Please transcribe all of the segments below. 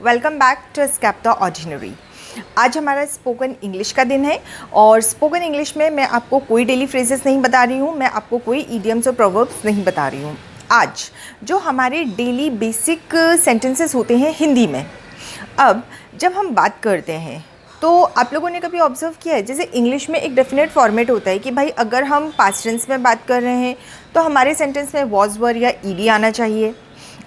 Welcome back to escape the ordinary. आज हमारा spoken English का दिन है और स्पोकन इंग्लिश में मैं आपको कोई डेली फ्रेजेस नहीं बता रही हूँ, मैं आपको कोई इडियम्स और प्रोवर्ब्स नहीं बता रही हूँ। आज जो हमारे डेली बेसिक सेंटेंसेस होते हैं हिंदी में, अब जब हम बात करते हैं तो आप लोगों ने कभी ऑब्जर्व किया है, जैसे इंग्लिश में एक डेफिनेट फॉर्मेट होता है कि भाई अगर हम पास्ट टेंस में बात कर रहे हैं तो हमारे सेंटेंस में वॉज वर या ईडी आना चाहिए।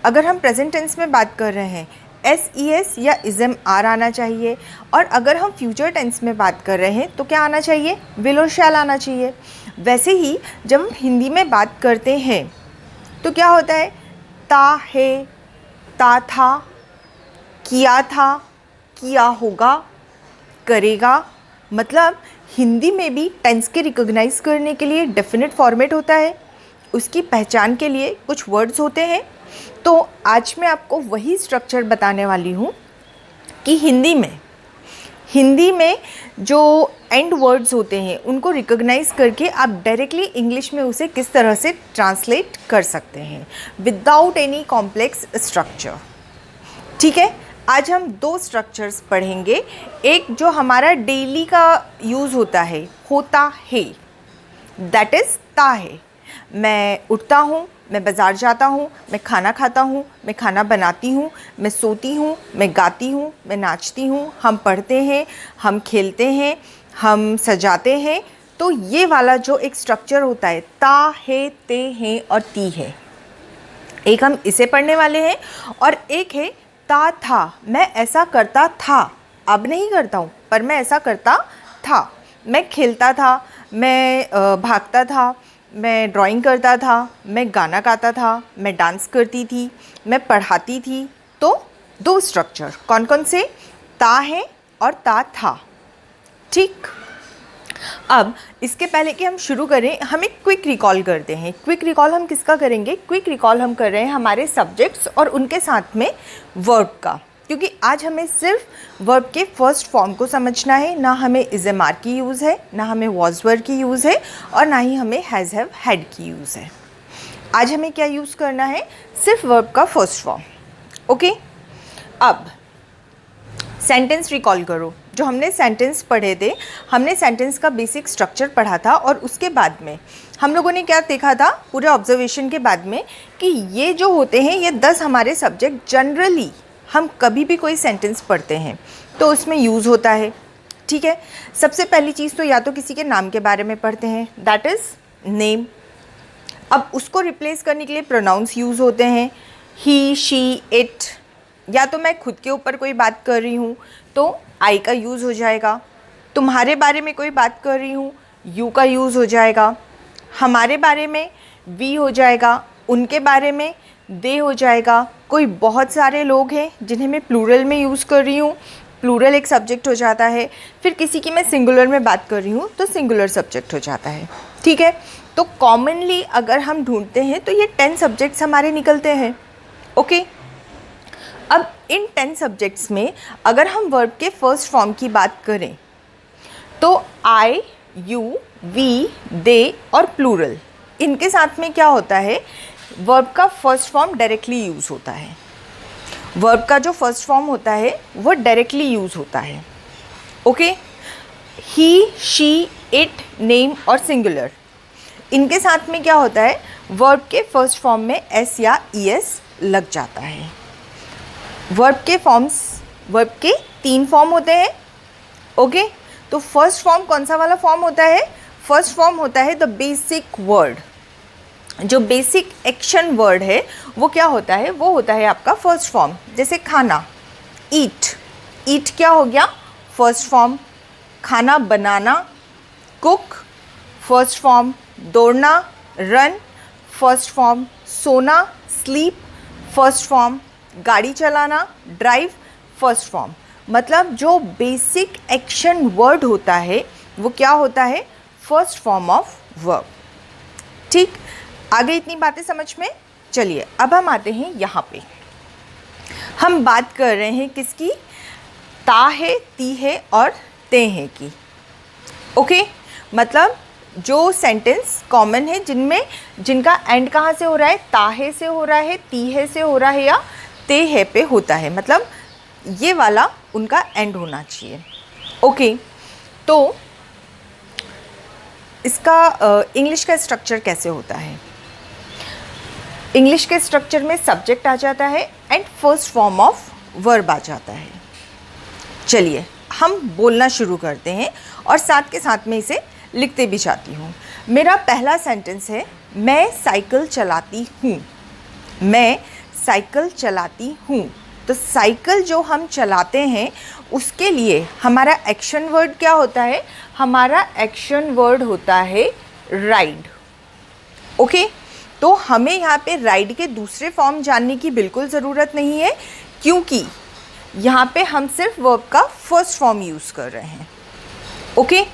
अगर हम प्रेजेंट टेंस में बात कर रहे हैं एस या इज़म आर आना चाहिए, और अगर हम फ्यूचर टेंस में बात कर रहे हैं तो क्या आना चाहिए, विल और शैल आना चाहिए। वैसे ही जब हम हिंदी में बात करते हैं तो क्या होता है, ता है, ता था, किया था, किया होगा, करेगा। मतलब हिंदी में भी टेंस के रिकॉग्नाइज करने के लिए डेफिनेट फॉर्मेट होता है, उसकी पहचान के लिए कुछ वर्ड्स होते हैं। तो आज मैं आपको वही स्ट्रक्चर बताने वाली हूँ कि हिंदी में जो एंड वर्ड्स होते हैं उनको रिकॉग्नाइज करके आप डायरेक्टली इंग्लिश में उसे किस तरह से ट्रांसलेट कर सकते हैं विदाउट एनी कॉम्प्लेक्स स्ट्रक्चर। ठीक है, आज हम दो स्ट्रक्चर्स पढ़ेंगे। एक जो हमारा डेली का यूज़ होता है दैट इज़ ता है। मैं उठता हूँ, मैं बाज़ार जाता हूँ, मैं खाना खाता हूँ, मैं खाना बनाती हूँ, मैं सोती हूँ, मैं गाती हूँ, मैं नाचती हूँ, हम पढ़ते हैं, हम खेलते हैं, हम सजाते हैं। तो ये वाला जो एक स्ट्रक्चर होता है ता है, ते हैं और ती है, एक हम इसे पढ़ने वाले हैं। और एक है ता था, मैं ऐसा करता था, अब नहीं करता हूँ पर मैं ऐसा करता था। मैं खेलता था, मैं भागता था, मैं ड्राइंग करता था, मैं गाना गाता था, मैं डांस करती थी, मैं पढ़ाती थी। तो दो स्ट्रक्चर कौन कौन से, ता है और ता था। ठीक, अब इसके पहले कि हम शुरू करें हम एक क्विक रिकॉल करते हैं। क्विक रिकॉल हम किसका करेंगे, क्विक रिकॉल हम कर रहे हैं हमारे सब्जेक्ट्स और उनके साथ में वर्ब का, क्योंकि आज हमें सिर्फ वर्ब के फर्स्ट फॉर्म को समझना है। ना हमें इज़म आर की यूज़ है, ना हमें वॉज वर की यूज़ है, और ना ही हमें हैज़ हैव हैड की यूज़ है। आज हमें क्या यूज़ करना है, सिर्फ वर्ब का फर्स्ट फॉर्म। ओके, अब सेंटेंस रिकॉल करो। जो हमने सेंटेंस पढ़े थे, हमने सेंटेंस का बेसिक स्ट्रक्चर पढ़ा था और उसके बाद में हम लोगों ने क्या देखा था पूरे ऑब्जर्वेशन के बाद में, कि ये जो होते हैं ये 10 हमारे सब्जेक्ट जनरली हम कभी भी कोई सेंटेंस पढ़ते हैं तो उसमें यूज़ होता है। ठीक है, सबसे पहली चीज़ तो या तो किसी के नाम के बारे में पढ़ते हैं, दैट इज़ नेम। अब उसको रिप्लेस करने के लिए प्रोनाउंस यूज़ होते हैं, ही, शी, इट। या तो मैं खुद के ऊपर कोई बात कर रही हूँ तो आई का यूज़ हो जाएगा, तुम्हारे बारे में कोई बात कर रही हूँ यू का यूज़ हो जाएगा, हमारे बारे में वी हो जाएगा, उनके बारे में दे हो जाएगा। कोई बहुत सारे लोग हैं जिन्हें मैं प्लूरल में यूज़ कर रही हूँ, प्लूरल एक सब्जेक्ट हो जाता है। फिर किसी की मैं सिंगुलर में बात कर रही हूँ तो सिंगुलर सब्जेक्ट हो जाता है। ठीक है, तो कॉमनली अगर हम ढूंढते हैं तो ये 10 सब्जेक्ट्स हमारे निकलते हैं। ओके, अब इन 10 सब्जेक्ट्स में अगर हम वर्ब के फर्स्ट फॉर्म की बात करें तो आई, यू, वी, दे और प्लूरल, इनके साथ में क्या होता है, वर्ब का फर्स्ट फॉर्म डायरेक्टली यूज़ होता है। वर्ब का जो फर्स्ट फॉर्म होता है वो डायरेक्टली यूज़ होता है। Okay, he, she, it, name और सिंगुलर, इनके साथ में क्या होता है, वर्ब के फर्स्ट फॉर्म में एस या ईएस लग जाता है। वर्ब के 3 फॉर्म होते हैं। ओके, तो फर्स्ट फॉर्म कौन सा वाला फॉर्म होता है, फर्स्ट फॉर्म होता है द बेसिक वर्ड। जो बेसिक एक्शन वर्ड है वो क्या होता है, वो होता है आपका फर्स्ट फॉर्म। जैसे खाना, ईट क्या हो गया, फर्स्ट फॉर्म। खाना बनाना, कुक, फर्स्ट फॉर्म। दौड़ना, रन, फर्स्ट फॉर्म। सोना, स्लीप, फर्स्ट फॉर्म। गाड़ी चलाना, ड्राइव, फर्स्ट फॉर्म। मतलब जो बेसिक एक्शन वर्ड होता है वो क्या होता है, फर्स्ट फॉर्म ऑफ वर्ब। ठीक, आगे इतनी बातें समझ में। चलिए अब हम आते हैं यहाँ पे, हम बात कर रहे हैं किसकी, ता है, ती है और ते हैं की। ओके, मतलब जो सेंटेंस कॉमन है जिनका एंड कहाँ से हो रहा है, ताहे से हो रहा है, तीहे से हो रहा है या ते है पे होता है, मतलब ये वाला उनका एंड होना चाहिए। ओके, तो इसका इंग्लिश का स्ट्रक्चर कैसे होता है? इंग्लिश के स्ट्रक्चर में सब्जेक्ट आ जाता है and first form of verb आ जाता है। चलिए हम बोलना शुरू करते हैं और साथ के साथ में इसे लिखते भी जाती हूँ। मेरा पहला सेंटेंस है, मैं साइकिल चलाती हूँ। मैं साइकिल चलाती हूँ। तो साइकिल जो हम चलाते हैं उसके लिए हमारा एक्शन वर्ड क्या होता है? हमारा एक्शन वर्ड होता है राइड। ओके, तो हमें यहाँ पे राइड के दूसरे फॉर्म जानने की बिल्कुल ज़रूरत नहीं है, क्योंकि यहाँ पे हम सिर्फ वर्ब का फर्स्ट फॉर्म यूज़ कर रहे हैं। ओके,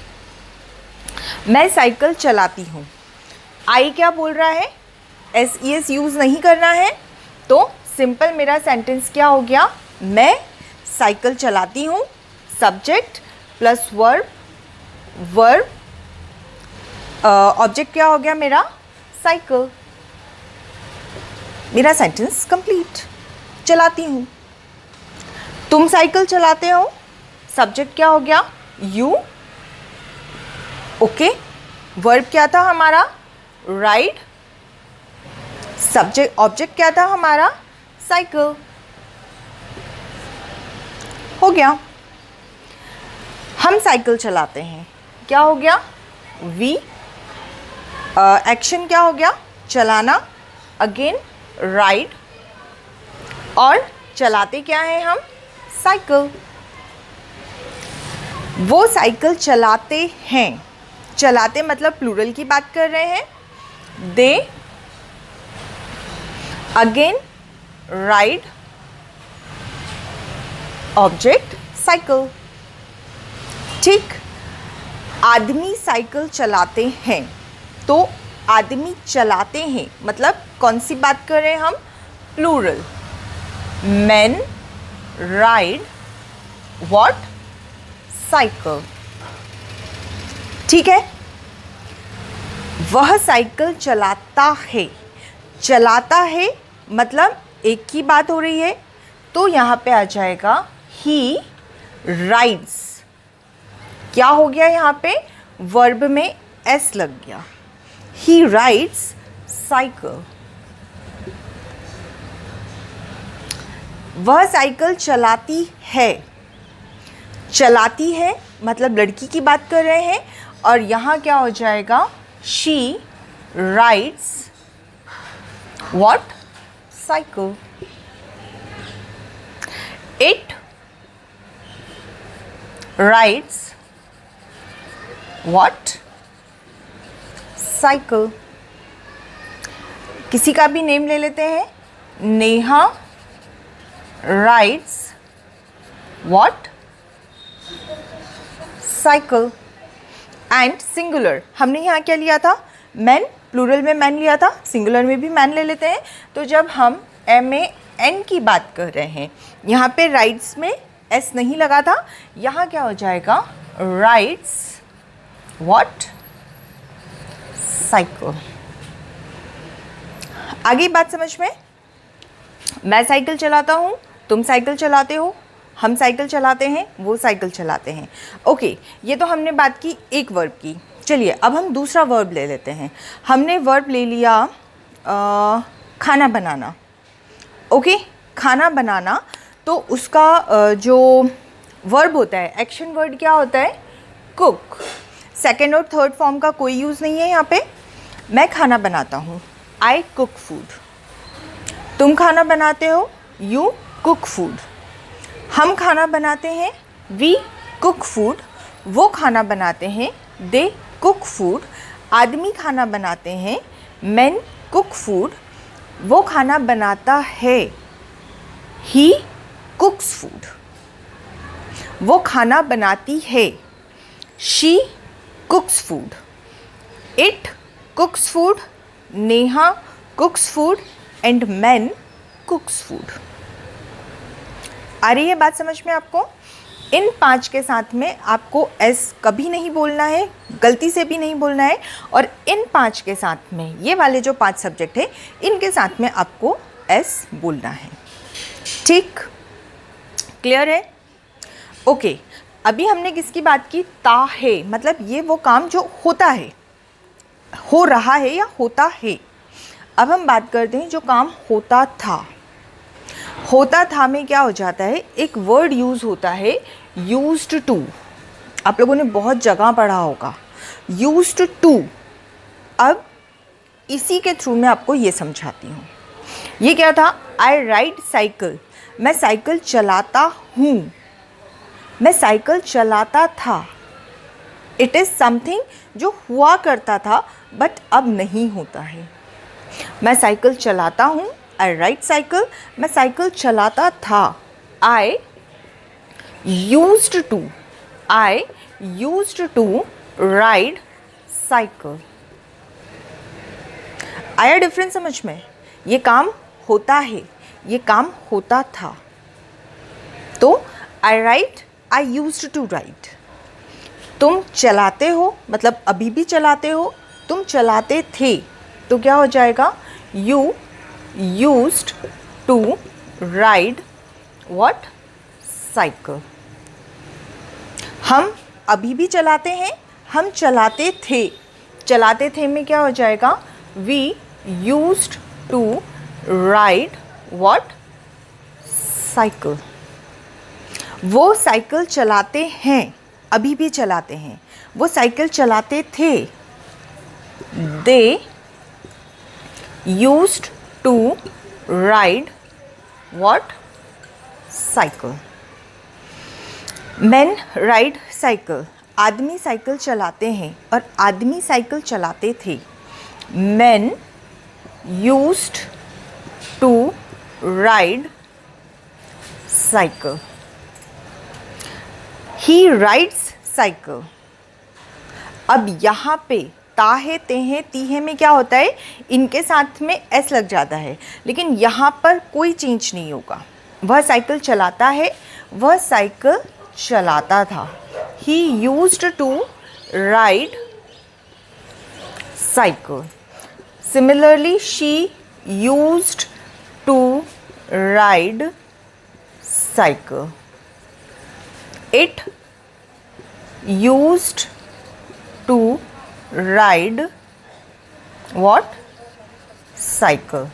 मैं साइकिल चलाती हूँ। आई क्या बोल रहा है? SES यूज़ नहीं करना है, तो सिंपल मेरा सेंटेंस क्या हो गया? मैं साइकिल चलाती हूँ, subject plus verb, verb object क्या हो गया मेरा? साइकिल। मेरा सेंटेंस कंप्लीट। चलाती हूँ। तुम साइकिल चलाते हो, सब्जेक्ट क्या हो गया? यू। ओके, वर्ब क्या था हमारा? राइड। सब्जेक्ट ऑब्जेक्ट क्या था हमारा? साइकिल। हो गया। हम साइकिल चलाते हैं, क्या हो गया? वी। एक्शन क्या हो गया? चलाना। Again ride. और चलाते क्या हैं हम? साइकिल। वो साइकिल चलाते हैं। चलाते मतलब प्लूरल की बात कर रहे हैं। दे। Again ride, object cycle. ठीक, आदमी साइकिल चलाते हैं, तो आदमी चलाते हैं मतलब कौन सी बात कर रहे हैं हम? Plural. men ride what? Cycle. ठीक है, वह साइकिल चलाता है। चलाता है मतलब एक की बात हो रही है, तो यहाँ पे आ जाएगा he rides। क्या हो गया यहाँ पे? वर्ब में s लग गया। he rides cycle. वह साइकिल चलाती है। चलाती है मतलब लड़की की बात कर रहे हैं, और यहाँ क्या हो जाएगा? she rides what? Cycle. it rides what? Cycle. किसी का भी नेम ले लेते हैं। Neha rides what? Cycle. And singular हमने यहाँ क्या लिया था? मैन। प्लूरल में मैन लिया था, सिंगुलर में भी मैन ले लेते हैं। तो जब हम MAN की बात कर रहे हैं, यहाँ पे राइड्स में S नहीं लगा था, यहाँ क्या हो जाएगा? Rides what? साइकिल। आगे बात समझ में? मैं साइकिल चलाता हूँ, तुम साइकिल चलाते हो, हम साइकिल चलाते हैं, वो साइकिल चलाते हैं। ओके, ये तो हमने बात की एक वर्ब की। चलिए अब हम दूसरा वर्ब ले लेते हैं। हमने वर्ब ले लिया खाना बनाना। ओके, खाना बनाना, तो उसका जो वर्ब होता है, एक्शन वर्ड क्या होता है? कुक। सेकेंड और थर्ड फॉर्म का कोई यूज़ नहीं है यहाँ पे। मैं खाना बनाता हूँ, आई कुक फूड। तुम खाना बनाते हो, यू कुक फूड। हम खाना बनाते हैं, वी कुक फूड। वो खाना बनाते हैं, दे कुक फूड। आदमी खाना बनाते हैं, men कुक फूड। वो खाना बनाता है, he कुक्स फूड। वो खाना बनाती है, she cooks food. it cooks food, Neha cooks food and men cooks food. आ रही है बात समझ में आपको? इन 5 के साथ में आपको एस कभी नहीं बोलना है, गलती से भी नहीं बोलना है। और इन 5 के साथ में, ये वाले जो 5 सब्जेक्ट है, इनके साथ में आपको एस बोलना है। ठीक, क्लियर है? ओके, अभी हमने किसकी बात की? ता है, मतलब ये वो काम जो होता है, हो रहा है या होता है। अब हम बात करते हैं जो काम होता था। होता था में क्या हो जाता है, एक वर्ड यूज़ होता है यूज्ड टू। आप लोगों ने बहुत जगह पढ़ा होगा यूज्ड टू। अब इसी के थ्रू मैं आपको ये समझाती हूँ। ये क्या था? आई राइड साइकिल, मैं साइकिल चलाता हूँ, मैं साइकिल चलाता था। इट इज़ समथिंग जो हुआ करता था बट अब नहीं होता है। मैं साइकिल चलाता हूँ, आई राइड साइकिल, मैं साइकिल चलाता था। I used to, I used to ride cycle. आया डिफरेंस समझ में? ये काम होता है, ये काम होता था। तो I ride, I used to ride. तुम चलाते हो, मतलब अभी भी चलाते हो, तुम चलाते थे, तो क्या हो जाएगा? You used to ride what? Cycle. हम अभी भी चलाते हैं, हम चलाते थे। चलाते थे में क्या हो जाएगा? We used to ride what? Cycle. वो साइकिल चलाते हैं, अभी भी चलाते हैं। वो साइकिल चलाते थे, they used to ride what? Cycle. Man ride cycle, आदमी साइकिल चलाते हैं और आदमी साइकिल चलाते थे। Man used to ride cycle. He rides cycle. अब यहाँ पे ता है, ते हैं, ती है में क्या होता है? इनके साथ में एस लग जाता है, लेकिन यहाँ पर कोई चेंज नहीं होगा। वह साइकिल चलाता है, वह साइकिल चलाता था। He used to ride cycle. Similarly she used to ride cycle. It used to ride what? Cycle.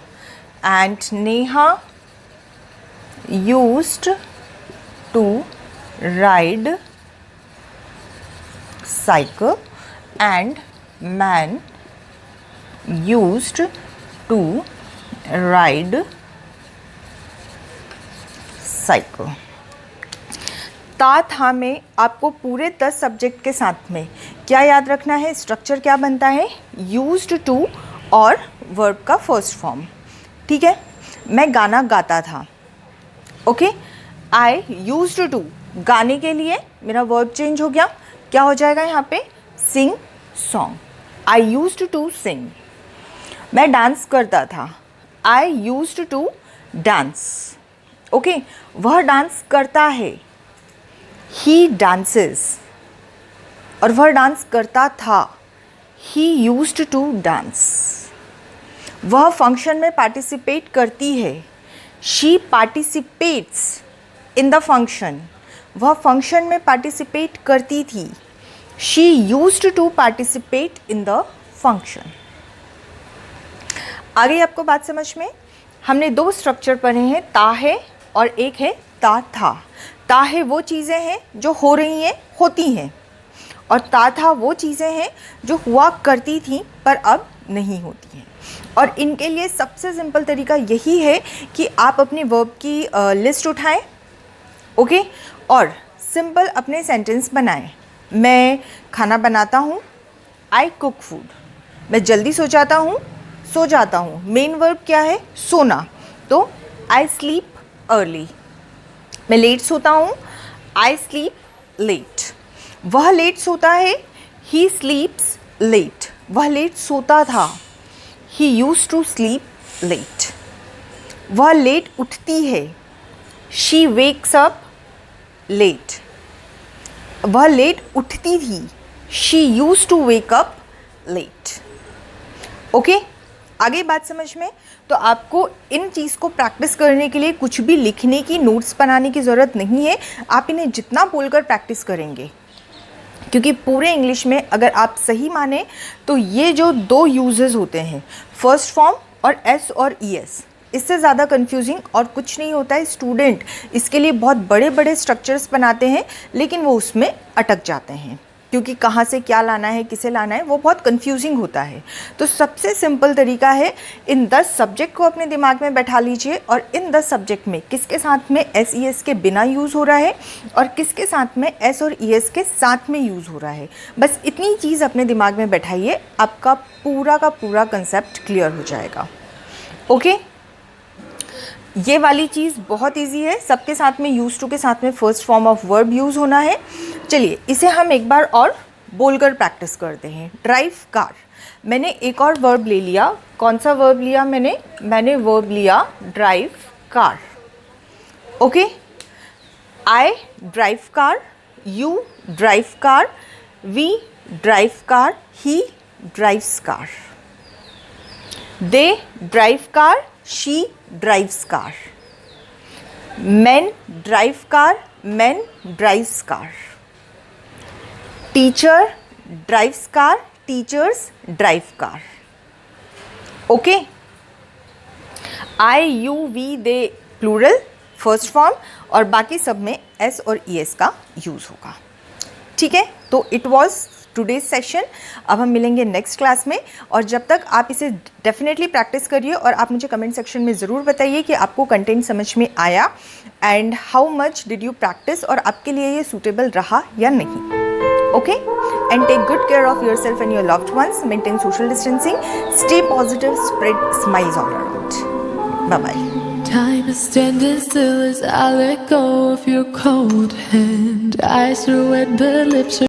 And Neha used to ride cycle. And man used to ride cycle. ता था में आपको पूरे 10 सब्जेक्ट के साथ में क्या याद रखना है? स्ट्रक्चर क्या बनता है? यूज्ड टू और वर्ब का फर्स्ट फॉर्म। ठीक है, मैं गाना गाता था। ओके, आई यूज्ड टू, गाने के लिए मेरा वर्ब चेंज हो गया, क्या हो जाएगा यहाँ पे? Sing song. I used to sing. मैं डांस करता था, I used to dance. Okay, वह डांस करता है, he dances। और वह डांस करता था, he used to dance। वह फंक्शन में पार्टिसिपेट करती है, she participates in the function। वह फंक्शन में पार्टिसिपेट करती थी, she used to participate in the function। आ गई आपको बात समझ में? हमने 2 स्ट्रक्चर पढ़े हैं, ता है और एक है ता था। ता है वो चीज़ें हैं जो हो रही हैं, होती हैं, और ता था वो चीज़ें हैं जो हुआ करती थी पर अब नहीं होती हैं। और इनके लिए सबसे सिंपल तरीका यही है कि आप अपने वर्ब की लिस्ट उठाएं, ओके, और सिंपल अपने सेंटेंस बनाएं। मैं खाना बनाता हूँ, आई कुक फूड। मैं जल्दी सो जाता हूँ, मेन वर्ब क्या है? सोना, तो आई स्लीप अर्ली। मैं लेट सोता हूँ, आई स्लीप लेट। वह लेट सोता है, ही स्लीप्स लेट। वह लेट सोता था, he used to sleep late. वह लेट उठती है, शी वेक्स अप लेट। वह लेट उठती थी, she use to wake up late. Okay, आगे बात समझ में? तो आपको इन चीज़ को प्रैक्टिस करने के लिए कुछ भी लिखने की, नोट्स बनाने की ज़रूरत नहीं है। आप इन्हें जितना बोलकर प्रैक्टिस करेंगे, क्योंकि पूरे इंग्लिश में अगर आप सही माने तो ये जो दो यूजेस होते हैं, फर्स्ट फॉर्म और एस और ई एस, इससे ज़्यादा कंफ्यूजिंग और कुछ नहीं होता है। स्टूडेंट इसके लिए बहुत बड़े बड़े स्ट्रक्चर्स बनाते हैं, लेकिन वो उसमें अटक जाते हैं, क्योंकि कहाँ से क्या लाना है, किसे लाना है, वो बहुत कंफ्यूजिंग होता है। तो सबसे सिंपल तरीका है, इन 10 सब्जेक्ट को अपने दिमाग में बैठा लीजिए और इन 10 सब्जेक्ट में किसके साथ में एस ई एस के बिना यूज़ हो रहा है और किसके साथ में एस और ई एस के साथ में यूज़ हो रहा है। बस इतनी चीज़ अपने दिमाग में बैठाइए, आपका पूरा का पूरा कंसेप्ट क्लियर हो जाएगा। ओके, ये वाली चीज़ बहुत इजी है। सबके साथ में यूज टू के साथ में first form of verb use होना है। चलिए इसे हम एक बार और बोलकर प्रैक्टिस करते हैं। ड्राइव कार, मैंने एक और वर्ब ले लिया। कौन सा वर्ब लिया मैंने वर्ब लिया drive car. Okay, I drive car, you drive car, we drive car, he drives car, they drive car, she drives car, men drive car, men drives car, teacher drives car, teachers drive car. Okay, I, you, we, they plural first form और बाकी सब में S और E S का use होगा। ठीक है, तो इट वॉज टुडेज सेशन। अब हम मिलेंगे नेक्स्ट क्लास में, और जब तक आप इसे डेफिनेटली प्रैक्टिस करिए और आप मुझे कमेंट सेक्शन में ज़रूर बताइए कि आपको कंटेंट समझ में आया and how much did you practice, और आपके लिए ये सूटेबल रहा या नहीं। Okay, and take good care of yourself and your loved ones, maintain social distancing, stay positive, spread smiles all around. Bye bye. Time is standing still as I let go of your cold hand. Eyes through wet, but lips are